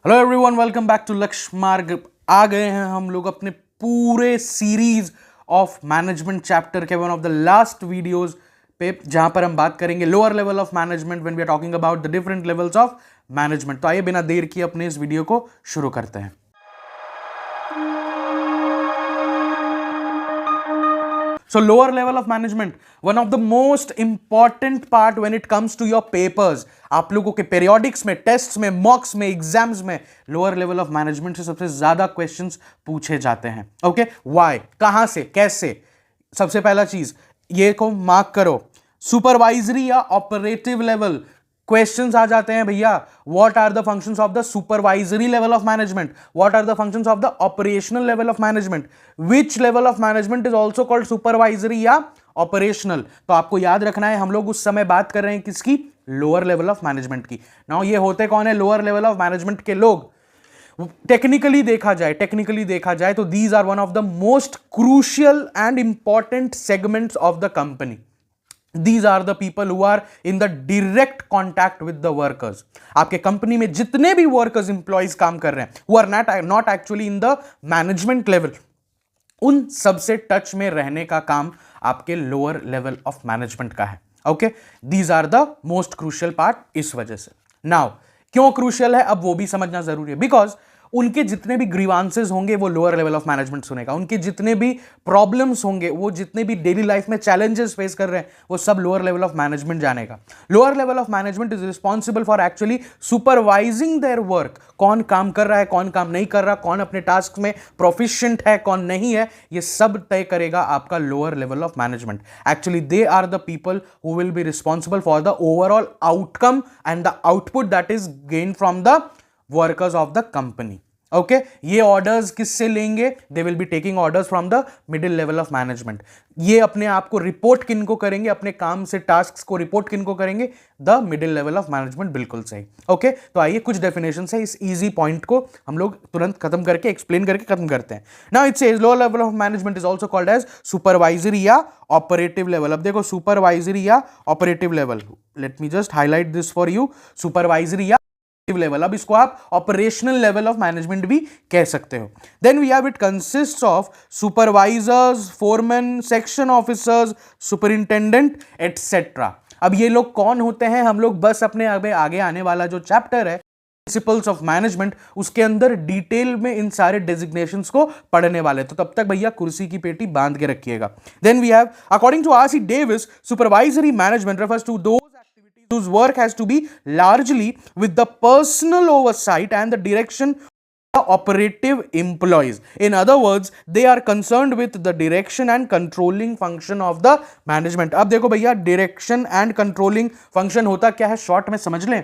Hello everyone, welcome back to Lakshya Marg. आ गए हैं हम लोग अपने पूरे सीरीज ऑफ मैनेजमेंट चैप्टर के one of the last videos पे, जहां पर हम बात करेंगे lower level of management when we are talking about the different levels of management. तो आइए बिना देर किए अपने इस वीडियो को शुरू करते हैं। So lower level of management, one of the most important part when it comes to your papers. आप लोगों के periodics में, टेस्ट्स में, मॉक्स में, एग्जाम्स में लोअर लेवल ऑफ मैनेजमेंट से सबसे ज्यादा क्वेश्चंस पूछे जाते हैं। ओके, व्हाई, कहां से, कैसे। सबसे पहला चीज ये को मार्क करो, सुपरवाइजरी या ऑपरेटिव लेवल क्वेश्चंस आ जाते हैं भैया। What are the functions of the supervisory level of management, what are the functions of the operational level of management, which level of management is also called supervisory या operational. तो आपको याद रखना है, हम लोग उस समय बात कर रहे हैं किसकी, लोअर लेवल ऑफ मैनेजमेंट की। नाउ ये होते कौन है लोअर लेवल ऑफ मैनेजमेंट के लोग। टेक्निकली देखा जाए तो these are one of the most crucial and important segments of the company. These are the people who are in the direct contact with the workers. आपके company में जितने भी workers employees काम कर रहे हैं, who are not actually in the management level, उन सबसे टच में रहने का काम आपके लोअर लेवल ऑफ मैनेजमेंट का है। Okay, these are the most crucial part. इस वजह से नाउ क्यों क्रूशियल है अब वो भी समझना जरूरी है, बिकॉज उनके जितने भी ग्रीवांसेस होंगे वो लोअर लेवल ऑफ मैनेजमेंट सुनेगा। उनके जितने भी प्रॉब्लम्स होंगे, वो जितने भी डेली लाइफ में चैलेंजेस फेस कर रहे हैं, वो सब लोअर लेवल ऑफ मैनेजमेंट जानेगा। Lower level of management is responsible for actually supervising their work. कौन काम कर रहा है, कौन काम नहीं कर रहा, कौन अपने टास्क में प्रोफिशिएंट है, कौन नहीं है, ये सब तय करेगा आपका lower level of management. Actually they are the people who will be responsible for the overall outcome and the output that is gain from the workers of the company. Okay, ये ऑर्डर्स किससे लेंगे, they will be taking orders from the middle level of management. ये अपने आप को report किनको करेंगे, अपने काम से टास्क को रिपोर्ट किनको करेंगे, the middle level of management. बिल्कुल सही। ओके, तो आइए कुछ डेफिनेशन है, इस इजी पॉइंट को हम लोग तुरंत खत्म करके एक्सप्लेन करके खत्म करते हैं। Now it says lower level of management is also called as supervisory या ऑपरेटिव लेवल। अब देखो, सुपरवाइजरी या operative level, let me just highlight this for you. Supervisory या लेवल, अब इसको आप ऑपरेशनल लेवल ऑफ मैनेजमेंट भी कह सकते हो। Then we have it consists of supervisors, foreman, section officers, superintendent etcetera. अब ये लोग कौन होते हैं, हम लोग बस अपने आगे आने वाला जो चैप्टर है प्रिंसिपल्स ऑफ मैनेजमेंट, उसके अंदर डिटेल में इन सारे डेजिग्नेशंस को पढ़ने वाले। तो तब तक भैया कुर्सी की पेटी बांध के रखिएगा। Then we have, according to R C. Davis, supervisory management refers to those whose work has to be largely with the personal oversight and the direction of the operative employees. In other words, they are concerned with the direction and controlling function of the management. अब देखो भैया, direction and controlling function होता क्या है, short में समझ लें।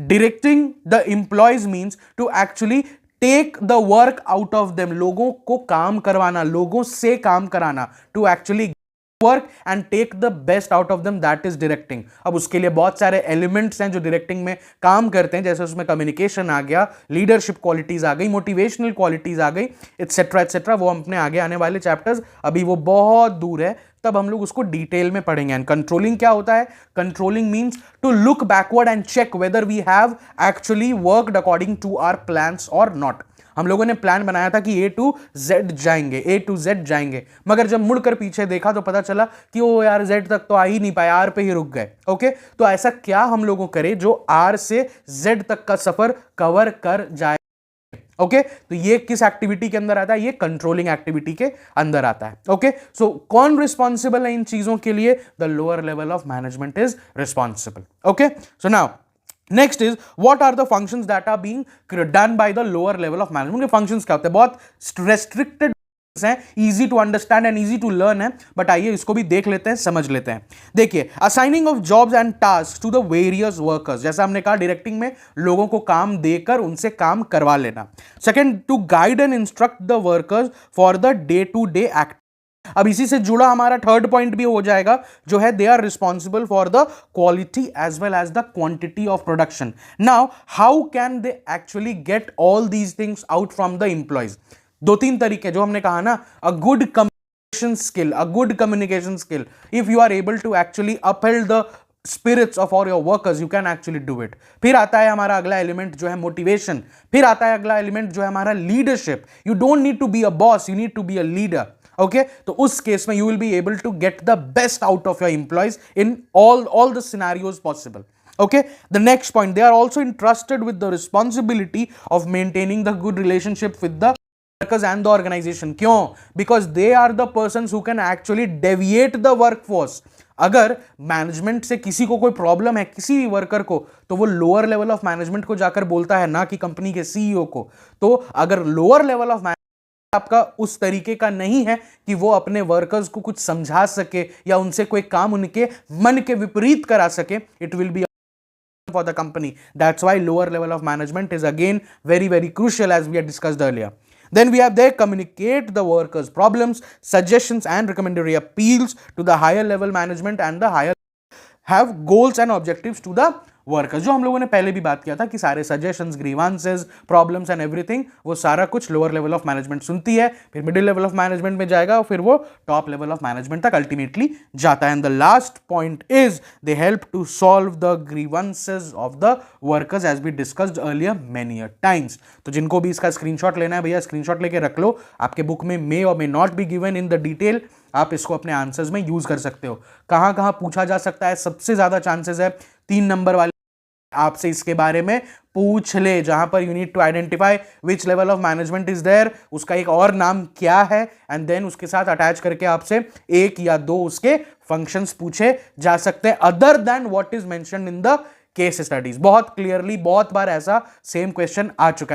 Directing the employees means to actually take the work out of them. लोगों को काम करवाना, लोगों से काम कराना, to actually work and take the best out of them, that is directing. अब उसके लिए बहुत सारे एलिमेंट्स हैं जो डायरेक्टिंग में काम करते हैं, जैसे उसमें कम्युनिकेशन आ गया, लीडरशिप क्वालिटीज आ गई, मोटिवेशनल क्वालिटीज आ गई, एटसेट्रा एटसेट्रा। वो अपने आगे आने वाले चैप्टर्स, अभी वो बहुत दूर है, तब हम लोग उसको डिटेल में पढ़ेंगे। एंड कंट्रोलिंग क्या होता है, controlling means to look backward and check whether we have actually worked according to our plans और नॉट। हम लोगों ने प्लान बनाया था कि ए टू जेड जाएंगे, मगर जब मुड़कर पीछे देखा तो पता चला कि ओ यार जेड तक तो आ ही नहीं पाए, आर पे ही रुक गए। ओके, तो ऐसा क्या हम लोगों करें जो आर से जेड तक का सफर कवर कर जाए। ओके, तो ये किस एक्टिविटी के अंदर आता है, ये कंट्रोलिंग एक्टिविटी के अंदर आता है। ओके, सो कौन रिस्पॉन्सिबल है इन चीजों के लिए, the lower level of management is responsible. Okay, so now next is what are the functions that are being done by the lower level of management. के फंक्शंस क्या होते हैं, बहुत रेस्ट्रिक्टेड हैं, easy to understand and easy to learn है, but आइए इसको भी देख लेते हैं, समझ लेते हैं। देखिए, assigning of jobs and task to the various workers, जैसा हमने कहा डायरेक्टिंग में लोगों को काम देकर उनसे काम करवा लेना। Second, to guide and instruct the workers for the day to day act. अब इसी से जुड़ा हमारा थर्ड पॉइंट भी हो जाएगा, जो है they are responsible for the quality as well as the quantity of production. Now how can they actually get all these things out from the employees. दो तीन तरीके जो हमने कहा ना, a good communication skill, if you are able to actually uphold the spirits of all your workers, you can actually do it. फिर आता है हमारा अगला एलिमेंट जो है मोटिवेशन. फिर आता है अगला एलिमेंट जो है हमारा leadership. You don't need to be a boss, you need to be a leader. Okay, तो उस केस में you will be able to get the best out of your employees in all the scenarios possible. Okay, the next point, they are also entrusted with the responsibility of maintaining the good relationship with the workers and the organization. क्यों? Because they are the persons who can actually deviate the workforce. अगर management से किसी को कोई problem है, किसी भी worker को, तो वो लोअर लेवल ऑफ मैनेजमेंट को जाकर बोलता है, ना कि कंपनी के सीईओ को. तो अगर लोअर लेवल ऑफ आपका उस तरीके का नहीं है कि वो अपने वर्कर्स को कुछ समझा सके या उनसे कोई काम उनके मन के विपरीत करा सके, it will be for the company. That's why lower level of management is again very, very crucial, as we had discussed earlier. Then we have they communicate the workers' problems, suggestions and recommendatory appeals to the higher level management, and the higher have goals and objectives to the workers. जो हम लोगों ने पहले भी बात किया था कि सारे suggestions, grievances, problems and everything, वो सारा कुछ लोअर लेवल ऑफ मैनेजमेंट सुनती है, फिर मिडिल लेवल ऑफ मैनेजमेंट में जाएगा और फिर वो टॉप लेवल ऑफ मैनेजमेंट तक अल्टीमेटली जाता है. And the last point is they help to solve the grievances of the workers, as we discussed earlier many times. तो जिनको भी इसका स्क्रीनशॉट लेना है भैया, स्क्रीनशॉट लेके रख लो. आपके बुक में मे और may not be given in the detail. आप इसको अपने आंसर्स में यूज कर सकते हो. कहां कहां पूछा जा सकता है? सबसे ज्यादा चांसेस है 3 नंबर वाले आपसे इसके बारे में पूछ ले, जहां पर you need to identify which level of management is there, उसका एक और नाम क्या है, एंड देन उसके साथ अटैच करके आपसे 1 या 2 उसके फंक्शंस पूछे जा सकते हैं, other than what is mentioned in the case studies. बहुत क्लियरली बहुत बार ऐसा सेम क्वेश्चन आ चुका है.